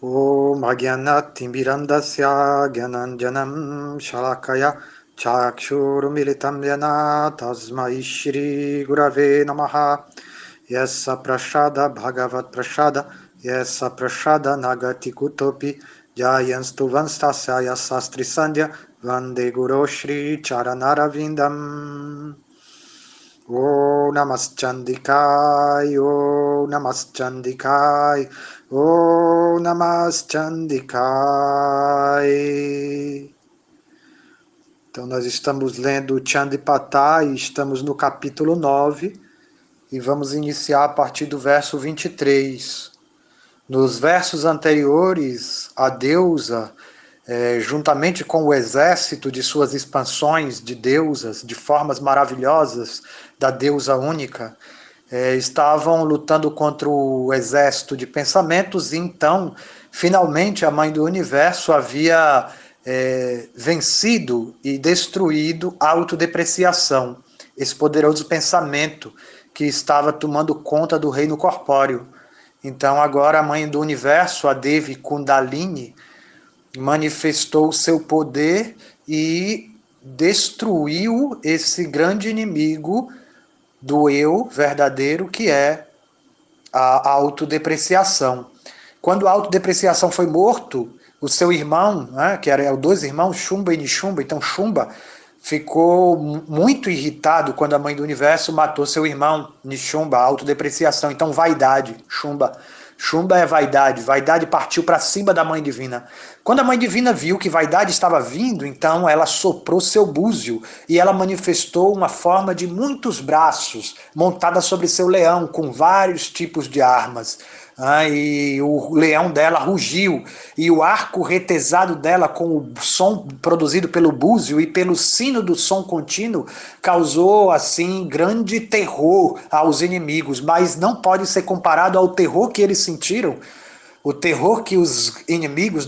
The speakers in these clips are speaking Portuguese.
Om Agyanatimirandasya Gyananjanam Shalakaya Chakshurumilitam Yana Tasmai Shri Gurave Namaha. Yassa Prashada Bhagavat Prashada Yassa Prashada Nagati Kutopi Jayanstu Vanstasya Sastri Sandhya Vande Guru Shri Charanara O Namaschandikai, O Namaschandikai, O Namaschandikai. Então nós estamos lendo o Chandipata e estamos no capítulo 9 e vamos iniciar a partir do verso 23. Nos versos anteriores, a deusa, juntamente com o exército de suas expansões de deusas, de formas maravilhosas da deusa única, estavam lutando contra o exército de pensamentos e então, finalmente, a Mãe do Universo havia vencido e destruído a autodepreciação, esse poderoso pensamento que estava tomando conta do reino corpóreo. Então agora a Mãe do Universo, a Devi Kundalini, manifestou seu poder e destruiu esse grande inimigo do eu verdadeiro, que é a autodepreciação. Quando a autodepreciação foi morto, o seu irmão, né, que eram dois irmãos, Shumba e Nishumba, então Shumba ficou muito irritado quando a Mãe do Universo matou seu irmão Nishumba, a autodepreciação. Então vaidade, Shumba. Shumba é vaidade. Vaidade partiu para cima da Mãe Divina. Quando a Mãe Divina viu que vaidade estava vindo, então ela soprou seu búzio e ela manifestou uma forma de muitos braços, montada sobre seu leão, com vários tipos de armas. E o leão dela rugiu, e o arco retesado dela, com o som produzido pelo búzio e pelo sino do som contínuo, causou assim grande terror aos inimigos, mas não pode ser comparado ao terror que eles sentiram, o terror que os inimigos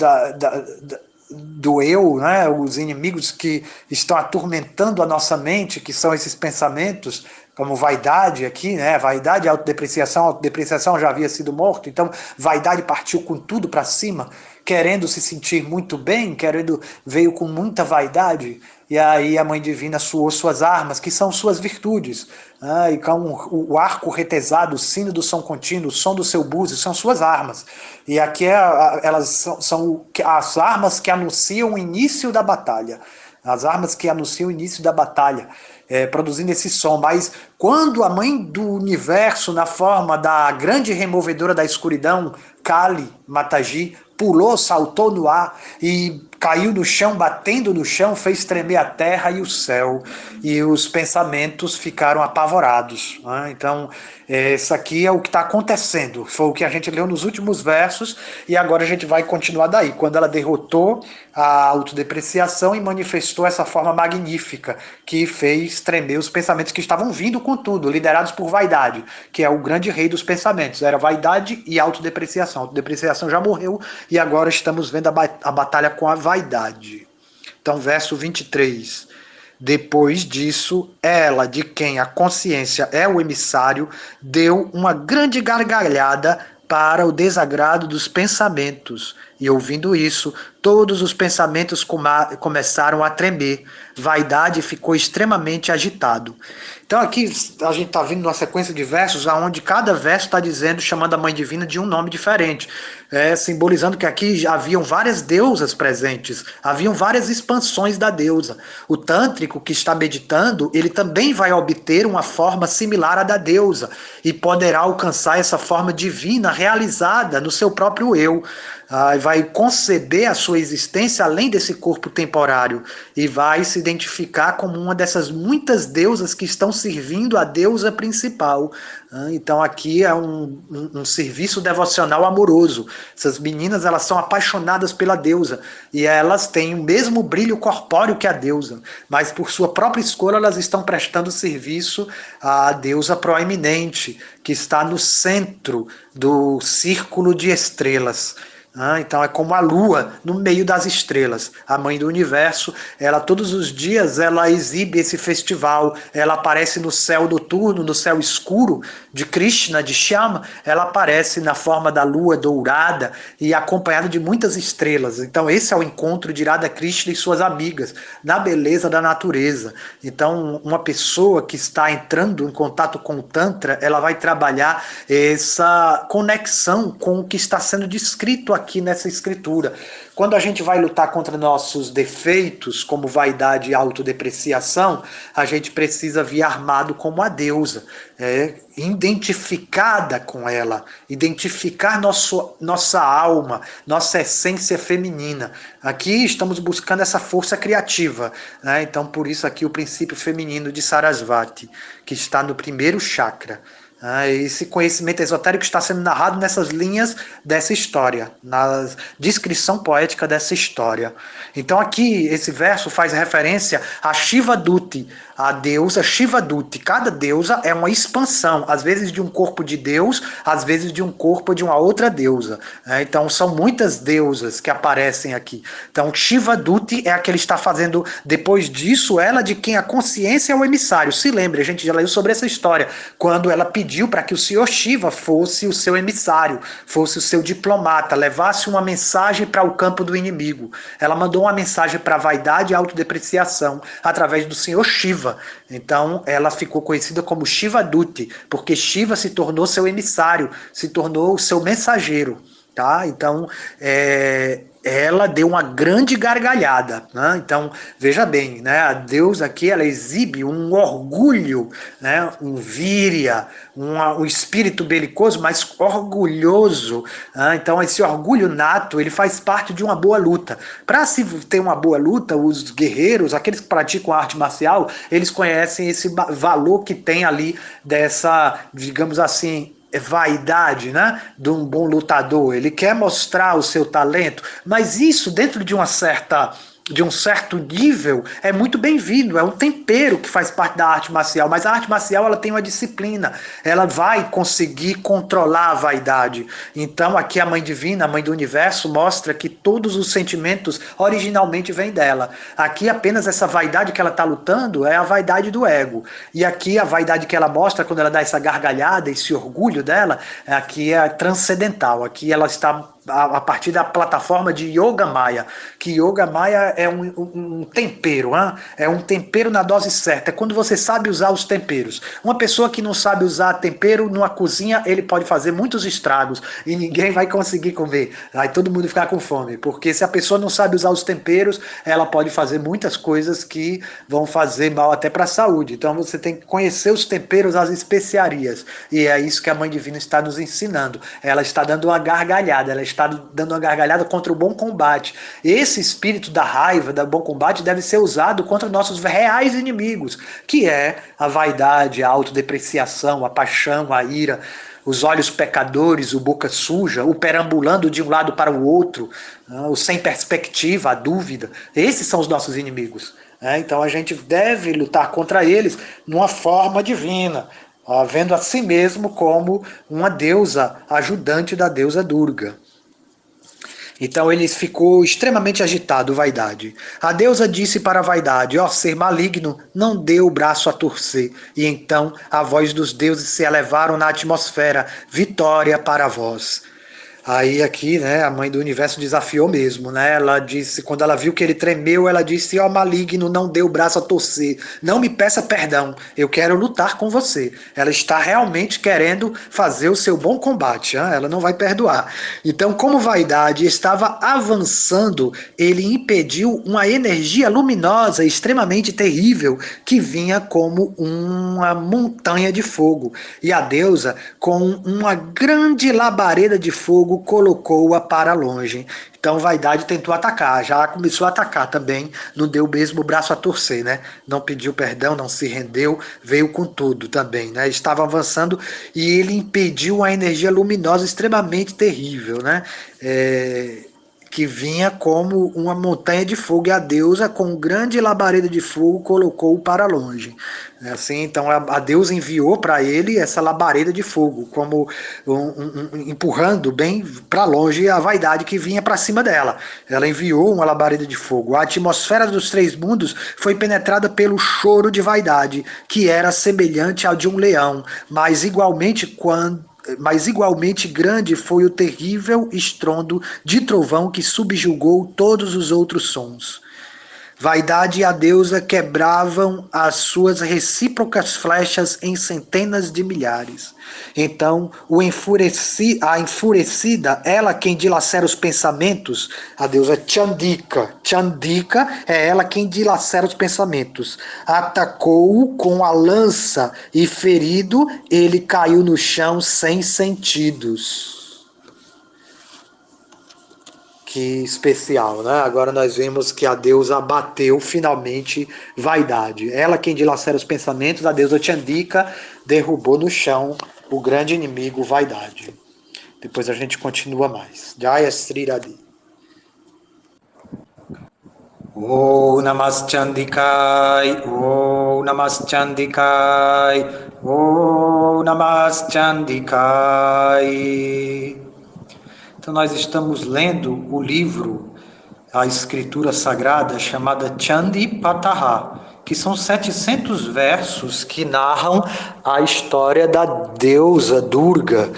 do eu, né, os inimigos que estão atormentando a nossa mente, que são esses pensamentos, como vaidade aqui, né? Vaidade, autodepreciação já havia sido morto, então vaidade partiu com tudo para cima, querendo se sentir muito bem, veio com muita vaidade, e aí a Mãe Divina suou suas armas, que são suas virtudes, e com o arco retesado, o sino do som contínuo, o som do seu búzio, são suas armas. E aqui elas são as armas que anunciam o início da batalha. As armas que anunciam o início da batalha, produzindo esse som. Mas quando a Mãe do Universo, na forma da grande removedora da escuridão, Kali Mataji, pulou, saltou no ar e caiu no chão, batendo no chão, fez tremer a terra e o céu, e os pensamentos ficaram apavorados. Então, isso aqui é o que está acontecendo, foi o que a gente leu nos últimos versos, e agora a gente vai continuar daí, quando ela derrotou a autodepreciação e manifestou essa forma magnífica, que fez tremer os pensamentos que estavam vindo com tudo, liderados por vaidade, que é o grande rei dos pensamentos. Era vaidade e autodepreciação. A autodepreciação já morreu, e agora estamos vendo a batalha com a vaidade. Então, verso 23. Depois disso, ela, de quem a consciência é o emissário, deu uma grande gargalhada para o desagrado dos pensamentos. E ouvindo isso, todos os pensamentos começaram a tremer. Vaidade ficou extremamente agitado. Então aqui a gente está vendo uma sequência de versos onde cada verso está dizendo, chamando a Mãe Divina de um nome diferente, simbolizando que aqui já haviam várias deusas presentes, haviam várias expansões da deusa. O tântrico que está meditando, ele também vai obter uma forma similar à da deusa e poderá alcançar essa forma divina realizada no seu próprio eu. Vai conceber a sua existência além desse corpo temporário e vai se identificar como uma dessas muitas deusas que estão servindo a deusa principal. Então aqui é um serviço devocional amoroso. Essas meninas, elas são apaixonadas pela deusa e elas têm o mesmo brilho corpóreo que a deusa, mas por sua própria escolha elas estão prestando serviço à deusa proeminente, que está no centro do círculo de estrelas. Então é como a lua no meio das estrelas. A mãe do universo, ela todos os dias ela exibe esse festival, ela aparece no céu noturno, no céu escuro de Krishna, de Shyama, ela aparece na forma da lua dourada e acompanhada de muitas estrelas. Então esse é o encontro de Radha Krishna e suas amigas, na beleza da natureza. Então uma pessoa que está entrando em contato com o Tantra, ela vai trabalhar essa conexão com o que está sendo descrito aqui nessa escritura. Quando a gente vai lutar contra nossos defeitos, como vaidade e autodepreciação, a gente precisa vir armado como a deusa, identificada com ela, identificar nossa alma, nossa essência feminina. Aqui estamos buscando essa força criativa, né? Então por isso aqui o princípio feminino de Sarasvati, que está no primeiro chakra. Esse conhecimento esotérico está sendo narrado nessas linhas dessa história, na descrição poética dessa história. Então aqui esse verso faz referência a Shiva Duti, a deusa Shiva Duti. Cada deusa é uma expansão, às vezes de um corpo de Deus, às vezes de um corpo de uma outra deusa. Então são muitas deusas que aparecem aqui. Então Shiva Duti é a que ele está fazendo, depois disso, ela de quem a consciência é o emissário. Se lembre, a gente já leu sobre essa história, quando ela pediu para que o Senhor Shiva fosse o seu emissário, fosse o seu diplomata, levasse uma mensagem para o campo do inimigo. Ela mandou uma mensagem para a vaidade e autodepreciação através do Senhor Shiva. Então ela ficou conhecida como Shiva Duti, porque Shiva se tornou seu emissário, se tornou o seu mensageiro. Tá? Então ela deu uma grande gargalhada, né? Então veja bem, né? A deusa aqui ela exibe um orgulho, né? Um víria, um espírito belicoso, mas orgulhoso, né? Então esse orgulho nato ele faz parte de uma boa luta. Para se ter uma boa luta, os guerreiros, aqueles que praticam a arte marcial, eles conhecem esse valor que tem ali dessa, digamos assim, vaidade, né, de um bom lutador. Ele quer mostrar o seu talento, mas isso dentro de um certo nível é muito bem-vindo, é um tempero que faz parte da arte marcial, mas a arte marcial ela tem uma disciplina, ela vai conseguir controlar a vaidade. Então aqui a Mãe Divina, a Mãe do Universo, mostra que todos os sentimentos originalmente vêm dela. Aqui apenas essa vaidade que ela está lutando é a vaidade do ego. E aqui a vaidade que ela mostra quando ela dá essa gargalhada, esse orgulho dela, aqui é transcendental, aqui ela está a partir da plataforma de Yoga Maya, que Yoga Maya é um tempero, é um tempero na dose certa, é quando você sabe usar os temperos. Uma pessoa que não sabe usar tempero numa cozinha, ele pode fazer muitos estragos e ninguém vai conseguir comer, vai todo mundo ficar com fome, porque se a pessoa não sabe usar os temperos, ela pode fazer muitas coisas que vão fazer mal até para a saúde. Então você tem que conhecer os temperos, as especiarias, e é isso que a Mãe Divina está nos ensinando. Ela está dando uma gargalhada, ela está dando uma gargalhada contra o bom combate. Esse espírito da raiva, do bom combate, deve ser usado contra nossos reais inimigos, que é a vaidade, a autodepreciação, a paixão, a ira, os olhos pecadores, o boca suja, o perambulando de um lado para o outro, o sem perspectiva, a dúvida. Esses são os nossos inimigos. Então a gente deve lutar contra eles numa forma divina, vendo a si mesmo como uma deusa ajudante da deusa Durga. Então ele ficou extremamente agitado, vaidade. A deusa disse para a vaidade, ó ser maligno, não dê o braço a torcer. E então a voz dos deuses se elevaram na atmosfera, vitória para vós. Aí aqui, né, a Mãe do Universo desafiou mesmo, né? Ela disse, quando ela viu que ele tremeu, ela disse, ó maligno, não dê o braço a torcer, não me peça perdão, eu quero lutar com você. Ela está realmente querendo fazer o seu bom combate, ela não vai perdoar. Então, como vaidade estava avançando, ele impediu uma energia luminosa extremamente terrível que vinha como uma montanha de fogo. E a deusa, com uma grande labareda de fogo, colocou-a para longe. Então vaidade tentou atacar, já começou a atacar também, não deu mesmo o braço a torcer, né? Não pediu perdão, não se rendeu, veio com tudo também, né? Estava avançando e ele impediu uma energia luminosa extremamente terrível, né? que vinha como uma montanha de fogo, e a deusa, com um grande labareda de fogo, colocou-o para longe. Assim, então a deusa enviou para ele essa labareda de fogo, como empurrando bem para longe a vaidade que vinha para cima dela. Ela enviou uma labareda de fogo. A atmosfera dos três mundos foi penetrada pelo choro de vaidade, que era semelhante ao de um leão, mas igualmente grande foi o terrível estrondo de trovão que subjugou todos os outros sons. Vaidade e a deusa quebravam as suas recíprocas flechas em centenas de milhares. Então, a enfurecida, ela quem dilacera os pensamentos, a deusa Chandika. Chandika é ela quem dilacera os pensamentos. Atacou-o com a lança e, ferido, ele caiu no chão sem sentidos. Que especial, né? Agora nós vemos que a deusa abateu finalmente vaidade. Ela quem dilacera os pensamentos, a deusa Chandika derrubou no chão o grande inimigo vaidade. Depois a gente continua mais. Jaya Sri Radhi. Om Namas Chandikai, Om Namas Chandikai, Om Namas Chandikai. Então nós estamos lendo o livro, a escritura sagrada chamada Chandi Pataha, que são 700 versos que narram a história da deusa Durga,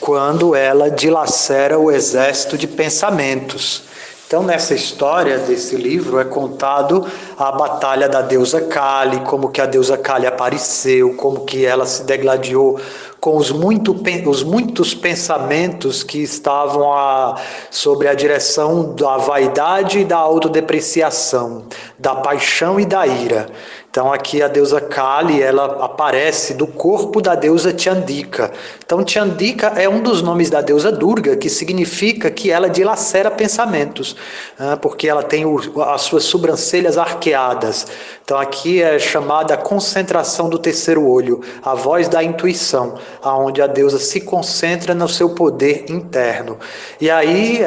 quando ela dilacera o exército de pensamentos. Então, nessa história desse livro é contado a batalha da deusa Kali, como que a deusa Kali apareceu, como que ela se degladiou com os muitos pensamentos que estavam sobre a direção da vaidade e da autodepreciação, da paixão e da ira. Então aqui a deusa Kali, ela aparece do corpo da deusa Chandika. Então Chandika é um dos nomes da deusa Durga, que significa que ela dilacera pensamentos, porque ela tem as suas sobrancelhas arqueadas. Então aqui é chamada a concentração do terceiro olho, a voz da intuição, aonde a deusa se concentra no seu poder interno. E aí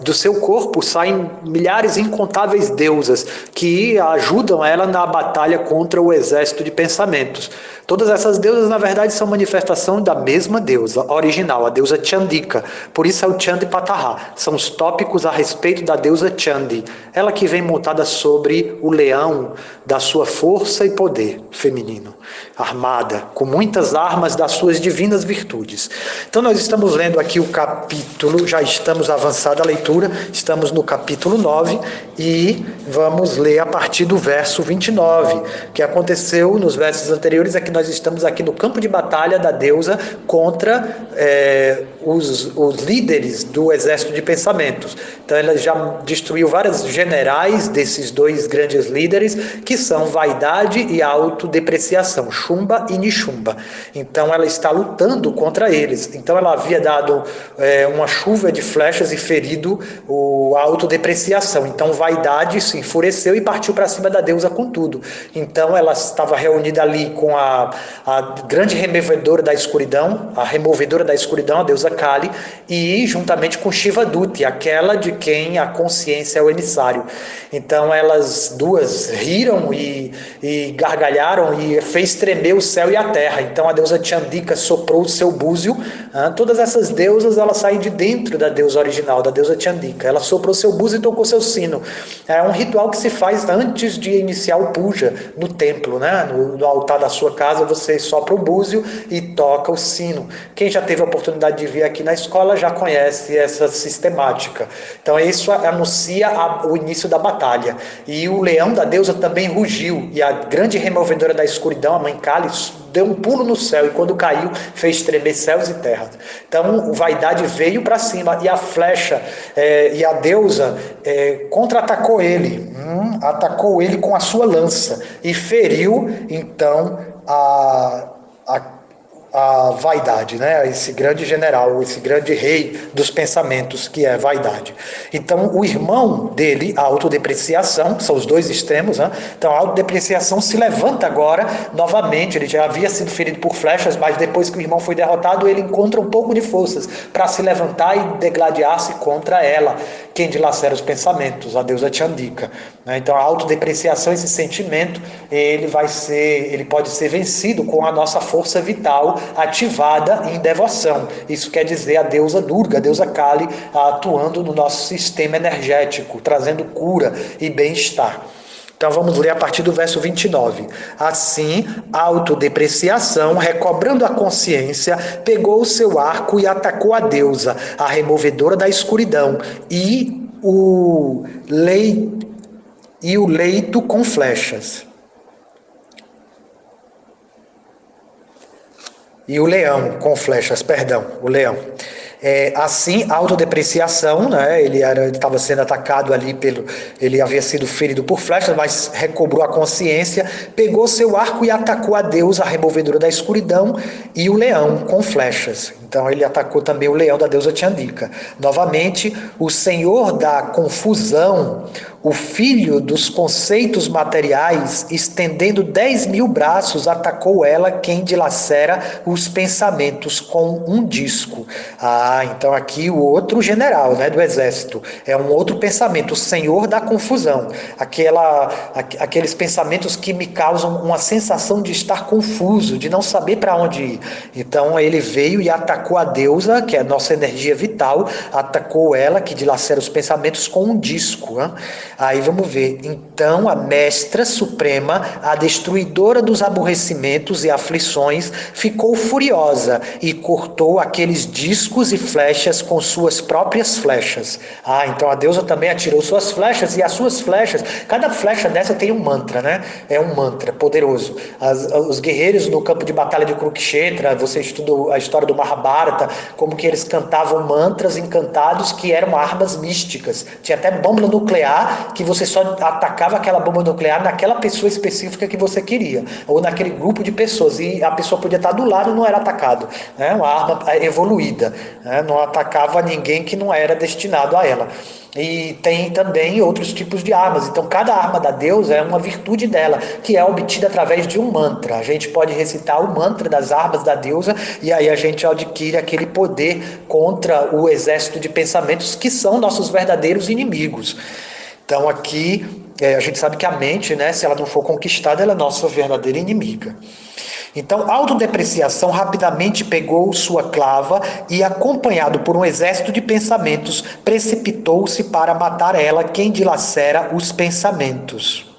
do seu corpo saem milhares incontáveis deusas que ajudam ela na batalha contra o exército de pensamentos. Todas essas deusas, na verdade, são manifestação da mesma deusa original, a deusa Chandika. Por isso é o Chandi Pataha. São os tópicos a respeito da deusa Chandi. Ela que vem montada sobre o leão da sua força e poder feminino, armada, com muitas armas das suas divinas virtudes. Então nós estamos lendo aqui o capítulo, já estamos avançada a leitura, estamos no capítulo 9 e vamos ler a partir do verso 29. O que aconteceu nos versos anteriores é que nós estamos aqui no campo de batalha da deusa contra os líderes do exército de pensamentos. Então ela já destruiu vários generais desses dois grandes líderes, que são vaidade e autodepreciação, Shumba e Nishumba. Então ela está lutando contra eles. Então ela havia dado uma chuva de flechas e ferido a autodepreciação. Então vaidade se enfureceu e partiu para cima da deusa com tudo. Então ela estava reunida ali com a grande removedora da escuridão, a deusa Kali, e juntamente com Shiva Duti, aquela de quem a consciência é o emissário. Então elas duas riram e gargalharam e fez tremer o céu e a terra. Então a deusa Chandika soprou o seu búzio. Todas essas deusas, elas saem de dentro da deusa original, da deusa Chandika. Ela soprou seu búzio e tocou seu sino. É um ritual que se faz antes de iniciar o puja no templo, né? No altar da sua casa você sopra o búzio e toca o sino. Quem já teve a oportunidade de vir aqui na escola já conhece essa sistemática. Então isso anuncia o início da batalha. E o leão da deusa também rugiu, e a grande removedora da escuridão, a mãe Kali, deu um pulo no céu, e quando caiu fez tremer céus e terra. Então vaidade veio para cima, e a flecha e a deusa contra-atacou ele, atacou ele com a sua lança e feriu então a vaidade, né? Esse grande general, esse grande rei dos pensamentos, que é vaidade. Então, o irmão dele, a autodepreciação, são os dois extremos, né? Então, a autodepreciação se levanta agora novamente. Ele já havia sido ferido por flechas, mas depois que o irmão foi derrotado, ele encontra um pouco de forças para se levantar e degladiar-se contra ela, quem dilacera os pensamentos, a deusa Chandika. Então a autodepreciação, esse sentimento, ele pode ser vencido com a nossa força vital ativada em devoção. Isso quer dizer a deusa Durga, a deusa Kali, atuando no nosso sistema energético, trazendo cura e bem-estar. Então vamos ler a partir do verso 29. Assim, a autodepreciação, recobrando a consciência, pegou o seu arco e atacou a deusa, a removedora da escuridão, e o leito com flechas. E o leão com flechas, perdão, o leão. Assim, a autodepreciação, né? Ele estava sendo atacado ali ele havia sido ferido por flechas, mas recobrou a consciência, pegou seu arco e atacou a deusa, a removedora da escuridão, e o leão com flechas. Então ele atacou também o leão da deusa Chandika. Novamente, o senhor da confusão, o filho dos conceitos materiais, estendendo 10.000 braços, atacou ela, quem dilacera os pensamentos com um disco. Então aqui o outro general, né, do exército, é um outro pensamento, o senhor da confusão, aqueles pensamentos que me causam uma sensação de estar confuso, de não saber para onde ir. Então ele veio e atacou a deusa, que é a nossa energia vital, atacou ela, que dilacera os pensamentos, com um disco. Aí vamos ver. Então a mestra suprema, a destruidora dos aborrecimentos e aflições, ficou furiosa e cortou aqueles discos e flechas com suas próprias flechas. Então a deusa também atirou suas flechas, e as suas flechas, cada flecha dessa tem um mantra, né? É um mantra poderoso. Os guerreiros no campo de batalha de Kurukshetra, você estuda a história do Mahabharata, como que eles cantavam mantras encantados que eram armas místicas. Tinha até bomba nuclear, que você só atacava aquela bomba nuclear naquela pessoa específica que você queria, ou naquele grupo de pessoas, e a pessoa podia estar do lado e não era atacado. Uma arma evoluída, não atacava ninguém que não era destinado a ela. E tem também outros tipos de armas. Então cada arma da deusa é uma virtude dela, que é obtida através de um mantra. A gente pode recitar o mantra das armas da deusa, e aí a gente adquire aquele poder contra o exército de pensamentos que são nossos verdadeiros inimigos. Então aqui a gente sabe que a mente, né, se ela não for conquistada, ela é nossa verdadeira inimiga. Então, a autodepreciação rapidamente pegou sua clava e, acompanhado por um exército de pensamentos, precipitou-se para matar ela, quem dilacera os pensamentos.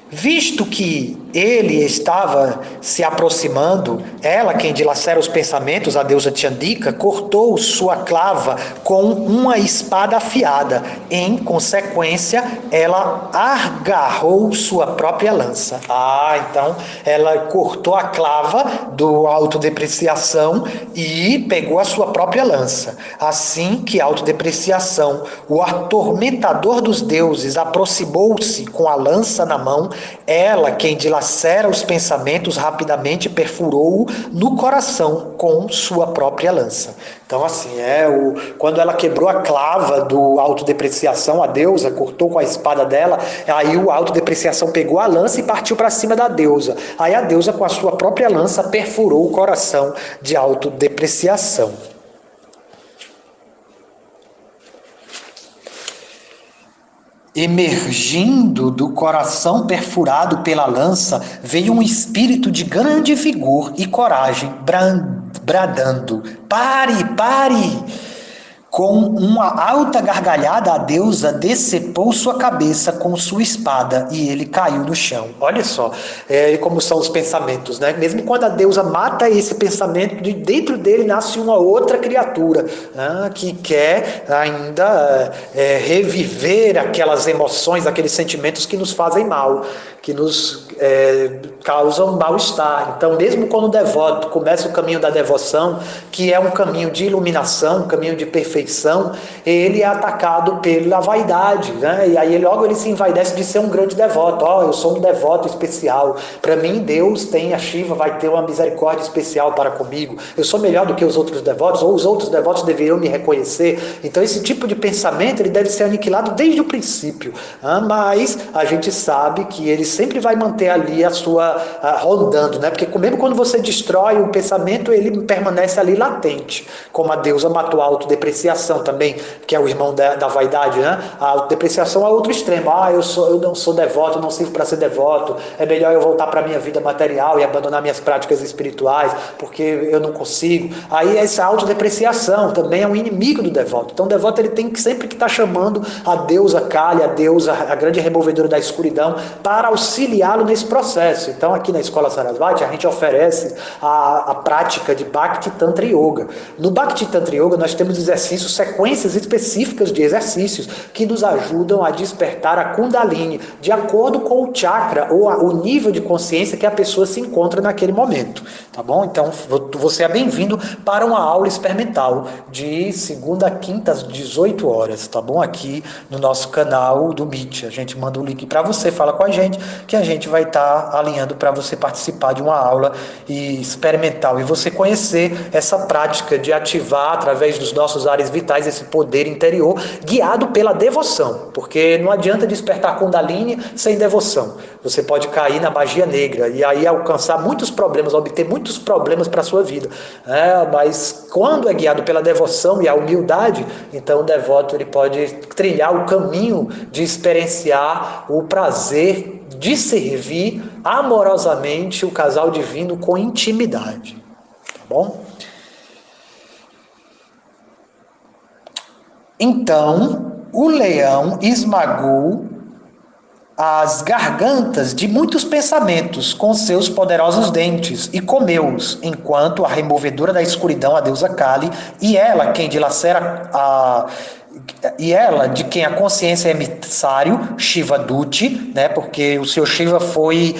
Visto que ele estava se aproximando, ela, quem dilacera os pensamentos, a deusa Chandika, cortou sua clava com uma espada afiada. Em consequência, ela agarrou sua própria lança. Então ela cortou a clava do autodepreciação e pegou a sua própria lança. Assim que a autodepreciação, o atormentador dos deuses, aproximou-se com a lança na mão, ela, quem dilacera os pensamentos, rapidamente perfurou-o no coração com sua própria lança. Então assim, quando ela quebrou a clava do autodepreciação, a deusa cortou com a espada dela, aí o autodepreciação pegou a lança e partiu para cima da deusa. Aí a deusa, com a sua própria lança, perfurou o coração de autodepreciação. Emergindo do coração perfurado pela lança, veio um espírito de grande vigor e coragem, bradando: "Pare, pare!" Com uma alta gargalhada, a deusa decepou sua cabeça com sua espada e ele caiu no chão. Olha só como são os pensamentos, né? Mesmo quando a deusa mata esse pensamento, de dentro dele nasce uma outra criatura, que quer ainda reviver aquelas emoções, aqueles sentimentos que nos fazem mal, que nos causam mal-estar. Então, mesmo quando o devoto começa o caminho da devoção, que é um caminho de iluminação, um caminho de perfeição, ele é atacado pela vaidade, né? E aí logo ele se envaidece de ser um grande devoto. Eu sou um devoto especial. Para mim, Deus tem, a Shiva vai ter uma misericórdia especial para comigo. Eu sou melhor do que os outros devotos, ou os outros devotos deveriam me reconhecer. Então, esse tipo de pensamento ele deve ser aniquilado desde o princípio. Mas a gente sabe que ele sempre vai manter ali rondando, né? Porque mesmo quando você destrói o pensamento, ele permanece ali latente, como a deusa matou a autodepreciação. autodepreciação também, que é o irmão da vaidade, né? A autodepreciação é outro extremo. Eu não sou devoto, não sirvo para ser devoto, é melhor eu voltar para a minha vida material e abandonar minhas práticas espirituais, porque eu não consigo. Aí essa autodepreciação também é um inimigo do devoto. Então o devoto ele tem que sempre que estar chamando a deusa Kali, a deusa, a grande removedora da escuridão, para auxiliá-lo nesse processo. Então aqui na Escola Sarasvati a gente oferece a prática de Bhakti Tantra Yoga. No Bhakti Tantra Yoga nós temos exercícios, sequências específicas de exercícios que nos ajudam a despertar a Kundalini, de acordo com o chakra ou o nível de consciência que a pessoa se encontra naquele momento, tá bom? Então você é bem-vindo para uma aula experimental de segunda a quinta às 18 horas, tá bom? Aqui no nosso canal do Meet. A gente manda o link para você, fala com a gente, que a gente vai estar alinhando para você participar de uma aula experimental e você conhecer essa prática de ativar através dos nossos ares vitais esse poder interior, guiado pela devoção, porque não adianta despertar Kundalini sem devoção. Você pode cair na magia negra e aí alcançar muitos problemas, obter muitos problemas para a sua vida. Mas quando é guiado pela devoção e a humildade, então o devoto ele pode trilhar o caminho de experienciar o prazer de servir amorosamente o casal divino com intimidade. Tá bom? Então, o leão esmagou as gargantas de muitos pensamentos com seus poderosos dentes e comeu-os, enquanto a removedora da escuridão, a deusa Kali, e ela de quem a consciência é emissário, Shiva Duti, né, porque o seu Shiva foi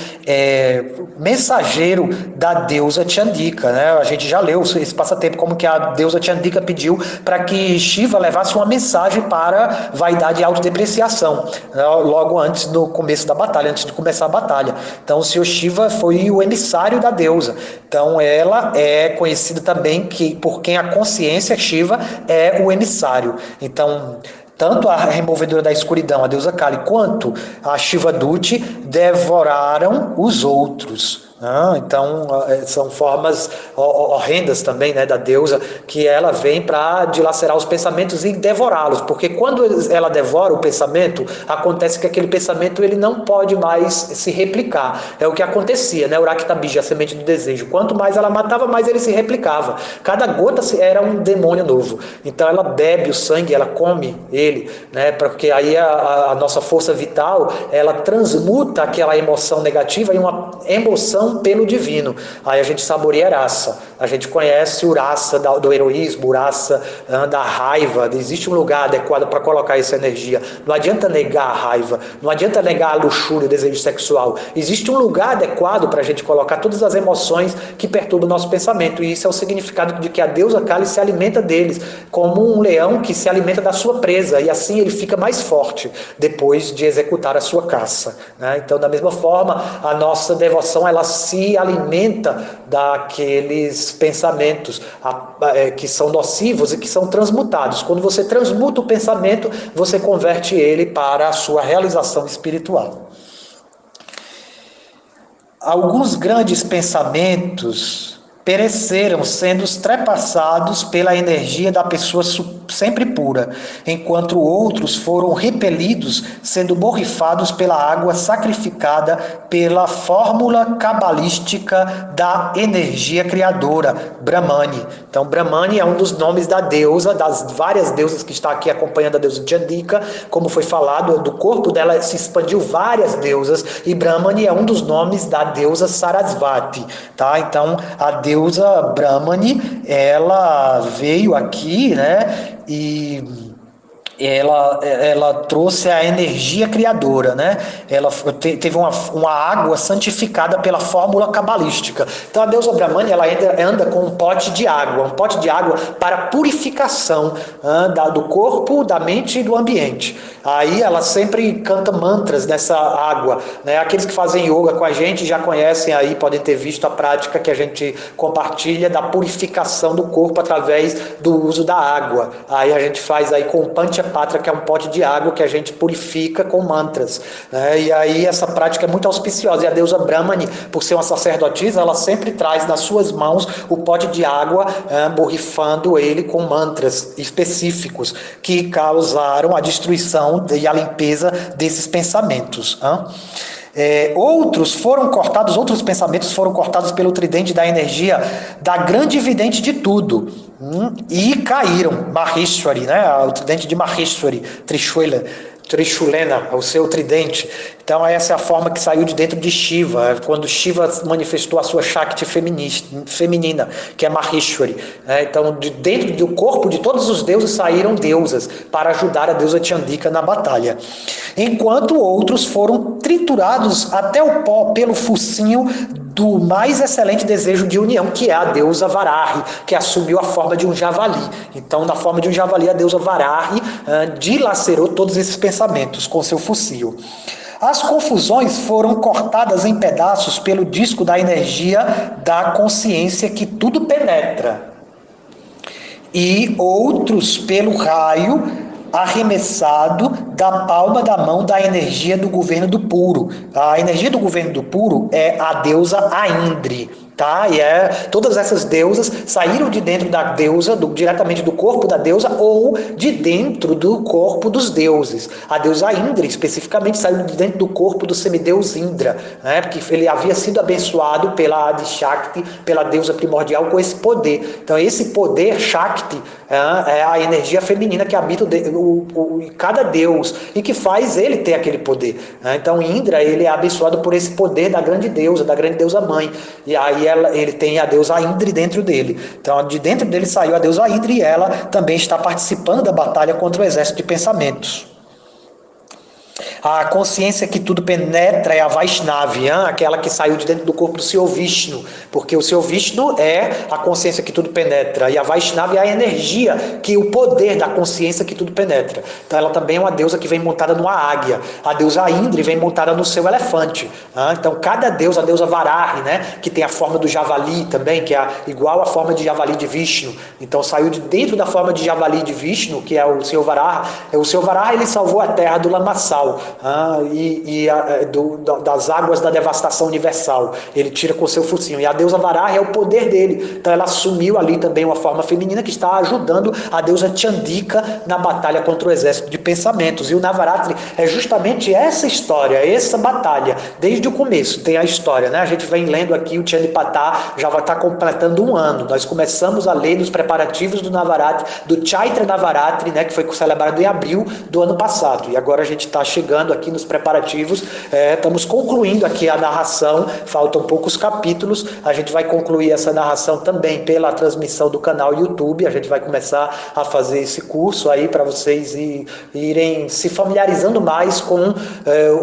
mensageiro da deusa Chandika, né? A gente já leu esse passatempo, como que a deusa Chandika pediu para que Shiva levasse uma mensagem para vaidade e autodepreciação, né, logo antes do começo da batalha, antes de começar a batalha. Então o seu Shiva foi o emissário da deusa. Então ela é conhecida também por quem a consciência Shiva é o emissário. Então, tanto a removedora da escuridão, a deusa Kali, quanto a Shiva Duti devoraram os outros. Então, são formas horrendas também, né, da deusa, que ela vem para dilacerar os pensamentos e devorá-los, porque quando ela devora o pensamento, acontece que aquele pensamento ele não pode mais se replicar. É o que acontecia, né? O Raktabija, a semente do desejo. Quanto mais ela matava, mais ele se replicava. Cada gota era um demônio novo. Então, ela bebe o sangue, ela come ele, né? Porque aí a nossa força vital, ela transmuta aquela emoção negativa em uma emoção pelo divino. Aí a gente saboreia raça. A gente conhece o raça do heroísmo, o raça da raiva. Existe um lugar adequado para colocar essa energia. Não adianta negar a raiva, não adianta negar a luxúria, o desejo sexual. Existe um lugar adequado para a gente colocar todas as emoções que perturbam o nosso pensamento. E isso é o significado de que a deusa Kali se alimenta deles, como um leão que se alimenta da sua presa. E assim ele fica mais forte depois de executar a sua caça, né? Então, da mesma forma, a nossa devoção ela se alimenta daqueles pensamentos que são nocivos e que são transmutados. Quando você transmuta o pensamento, você converte ele para a sua realização espiritual. Alguns grandes pensamentos pereceram sendo ultrapassados pela energia da pessoa sempre pura, enquanto outros foram repelidos, sendo borrifados pela água sacrificada pela fórmula cabalística da energia criadora, Brahmani. Então, Brahmani é um dos nomes da deusa, das várias deusas que está aqui acompanhando a deusa Chandika. Como foi falado, do corpo dela se expandiu várias deusas, e Brahmani é um dos nomes da deusa Sarasvati, tá? Então, a deusa Brahmani, ela veio aqui, né? E ela trouxe a energia criadora, né? Ela teve uma água santificada pela fórmula cabalística. Então a deusa Brahmani ela anda com um pote de água para purificação do corpo, da mente e do ambiente. Aí ela sempre canta mantras nessa água, né? Aqueles que fazem yoga com a gente já conhecem aí, podem ter visto a prática que a gente compartilha da purificação do corpo através do uso da água. Aí a gente faz aí com o Pancha Patra, que é um pote de água que a gente purifica com mantras, né? E aí essa prática é muito auspiciosa. E a deusa Brahmani, por ser uma sacerdotisa, ela sempre traz nas suas mãos o pote de água, borrifando ele com mantras específicos que causaram a destruição e a limpeza desses pensamentos. Outros pensamentos foram cortados pelo tridente da energia da grande vidente de tudo, e caíram. Maheshwari, né? O tridente de Maheshwari, Trishulena, o seu tridente. Então essa é a forma que saiu de dentro de Shiva, quando Shiva manifestou a sua Shakti feminina, que é Maheshwari. Então de dentro do corpo de todos os deuses saíram deusas para ajudar a deusa Chandika na batalha. Enquanto outros foram triturados até o pó pelo focinho do mais excelente desejo de união, que é a deusa Varahi, que assumiu a forma de um javali. Então, na forma de um javali, a deusa Varahi dilacerou todos esses pensamentos com seu focinho. As confusões foram cortadas em pedaços pelo disco da energia da consciência que tudo penetra, e outros pelo raio arremessado da palma da mão da energia do governo do puro. A energia do governo do puro é a deusa Aindri, tá? E todas essas deusas saíram de dentro da deusa, diretamente do corpo da deusa, ou de dentro do corpo dos deuses. A deusa Indra, especificamente, saiu de dentro do corpo do semideus Indra, né? Porque ele havia sido abençoado pela Adi Shakti, pela deusa primordial, com esse poder. Então, esse poder Shakti é a energia feminina que habita cada deus e que faz ele ter aquele poder. Então, Indra, ele é abençoado por esse poder da grande deusa mãe. E aí ele tem a deusa Indra dentro dele. Então, de dentro dele saiu a deusa Indra, e ela também está participando da batalha contra o exército de pensamentos. A consciência que tudo penetra é a Vaishnavi, aquela que saiu de dentro do corpo do Senhor Vishnu, porque o Senhor Vishnu é a consciência que tudo penetra, e a Vaishnavi é a energia, o poder da consciência que tudo penetra. Então ela também é uma deusa que vem montada numa águia. A deusa Indra vem montada no seu elefante. Então cada deusa, a deusa Varahi, né, que tem a forma do javali também, que é igual à forma de javali de Vishnu. Então saiu de dentro da forma de javali de Vishnu, que é o Senhor Varaha. O Senhor Varaha, ele salvou a terra do lamaçal, das águas da devastação universal. Ele tira com seu focinho. E a deusa Varaha é o poder dele. Então ela assumiu ali também uma forma feminina que está ajudando a deusa Chandika na batalha contra o exército de pensamentos. E o Navaratri é justamente essa história, essa batalha. Desde o começo tem a história, né? A gente vem lendo aqui o Chandipatá, já vai estar completando um ano. Nós começamos a ler nos preparativos do Navaratri, do Chaitra Navaratri, né, que foi celebrado em abril do ano passado. E agora a gente está chegando aqui nos preparativos, estamos concluindo aqui a narração, faltam poucos capítulos, a gente vai concluir essa narração também pela transmissão do canal YouTube, a gente vai começar a fazer esse curso aí para vocês irem se familiarizando mais com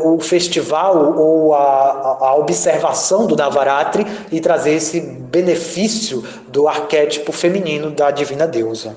o festival ou a observação do Navaratri e trazer esse benefício do arquétipo feminino da divina deusa.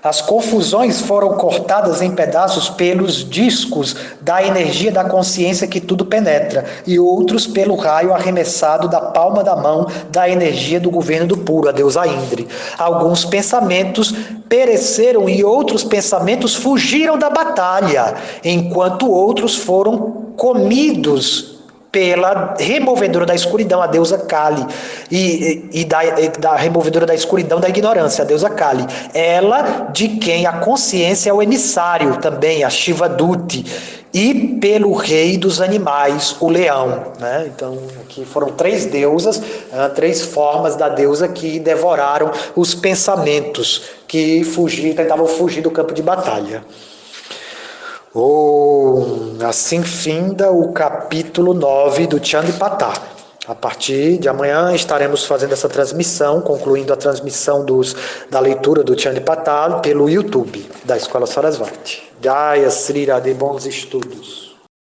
As confusões foram cortadas em pedaços pelos discos da energia da consciência que tudo penetra, e outros pelo raio arremessado da palma da mão da energia do governo do puro, a deusa Indra. Alguns pensamentos pereceram e outros pensamentos fugiram da batalha, enquanto outros foram comidos pela removedora da escuridão, a deusa Kali, e da removedora da escuridão da ignorância, a deusa Kali. Ela de quem a consciência é o emissário também, a Shiva Duti, e pelo rei dos animais, o leão, né? Então, aqui foram três deusas, três formas da deusa que devoraram os pensamentos, que tentavam fugir do campo de batalha. Assim finda o capítulo 9 do Chandipatá. A partir de amanhã estaremos fazendo essa transmissão, concluindo a transmissão da leitura do Chandipatá pelo YouTube da Escola Sarasvati. Jaya Sri Radhe, bons estudos.